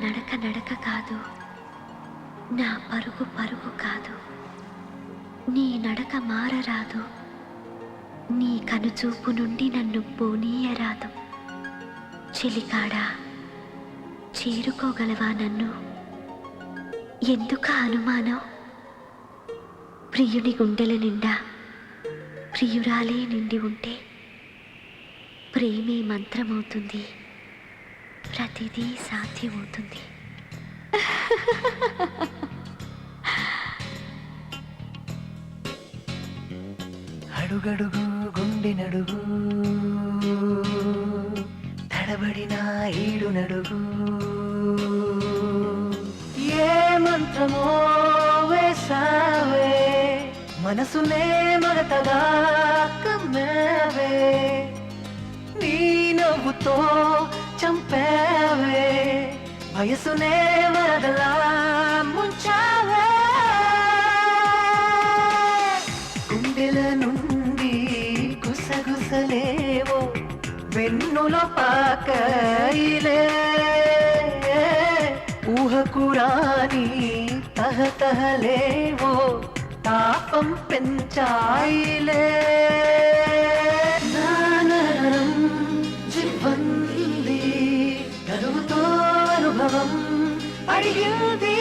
నడక నడక కాదు, నా పరుగు పరుగు కాదు, నీ నడక మారరాదు, నీ కనుచూపు నుండి నన్ను పోనీయరాదు. చెలికాడా చేరుకోగలవా నన్ను? ఎందుక అనుమానం? ప్రియుని గుండెల నిండా ప్రియురాలే నిండి ఉంటే ప్రేమే మంత్రమవుతుంది, ప్రతిదీ సాధ్యమవుతుంది. అడుగడుగు గుండె నడుగు, తడబడిన ఈడు నడుగు, ఏ మంత్రమో వేసావే, మనసునే మగతగా కమ్మావే, నీ నవ్వుతో చంపావే, వయసునే వరదలా ముంచావే. గుండెల నుండి గుసగుసలేవో వెన్నులో పాకైలే, ఊహకురాని తహతహలేవో తాపం పెంచాయిలే. నానరం జివ్వంది, గరువుతో అనుభవం అడిగింది.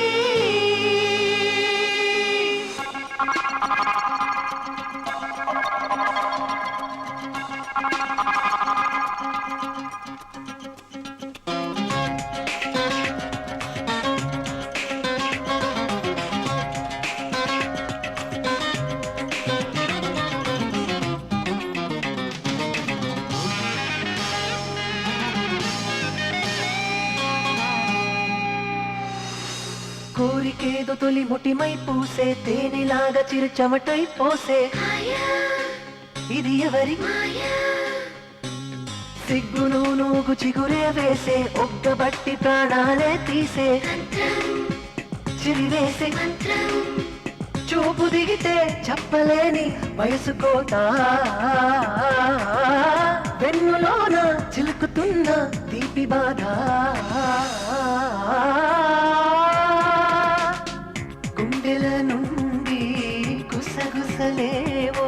కోరికేదో తొలి ముటిమై పూసే, తేనెలాగా చిరు చెమటై పోసే, ఇది ఎవరి సిగ్గును నూగు చిగురే వేసే, ఒగ్గబట్టి ప్రాణాలే తీసే, చిరివేసే చూపు దిగితే చెప్పలేని వయసు కోత, వెన్నులోన చిలుకుతున్న తీపి బాధ, గుండెల నుండి గుసగుసలేవో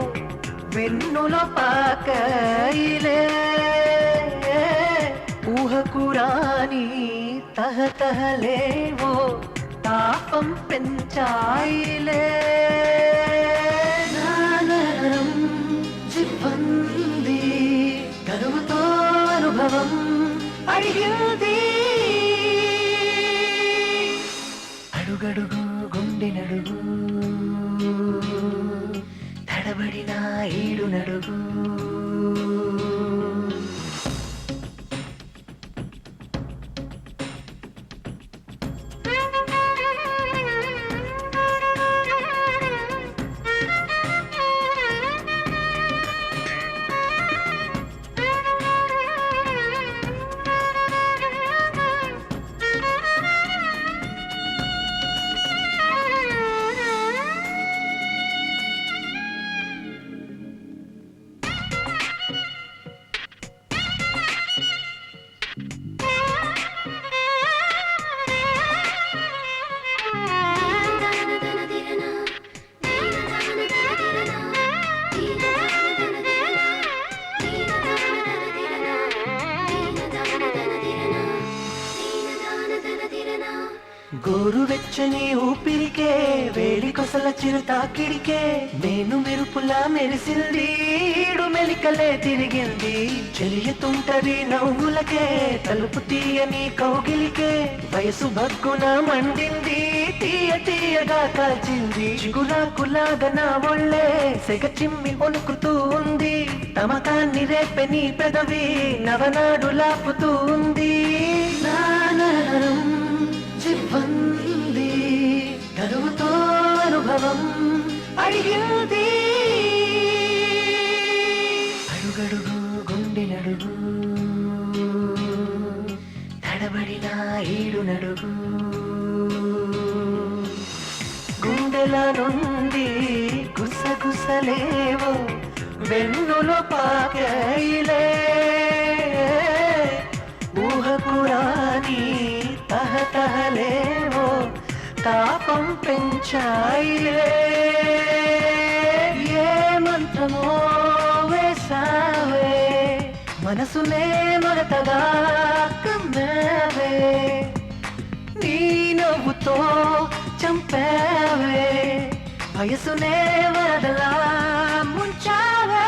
వెన్నులో పాకైలే, ఊహకురాని తహతహలేవో తాపం పెంచాయిలే. నానరం జివ్వంది, గరువుతో అనుభవం అడిగింది. అడుగడుగు గుండె నడుగు, తడబడిన ఈడు నడుగు, గోరువెచ్చని ఊపిరికే, వేడి కొసల చిరు తాకిడికే, నేను మెరుపులా మెరిసింది, ఈడు మెలికలే తిరిగింది, చెలియతుంటది నవ్వులకే, తలుపు తీయని కౌగిలికే, వయసు భగ్గున మండింది, తీయ తీయగా కాల్చింది, చిగురాకులాగా నా ఒళ్ళే సెగ చిమ్మి వణుకుతూ ఉంది, తమకాన్ని రేపె నీ పెదవి నవనాడు లాపుతూ ఉంది. నానరం జివ్వంది, గరువుతో అనుభవం అడిగింది. అడుగడుగు గుండె నడుగు, తడబడిన ఈడు నడుగు, గుండెల నుండి గుసగుసలేవో వెన్నులో పాకైలే, ఊహకురాని తహ తహలేవో తాపం పెంచాయిలే ఏ మంత్రమో వేసావే మనసునే మగతగా కమ్మావే నీ నవ్వుతో చంపావే వయసునే వరదలా ముంచావే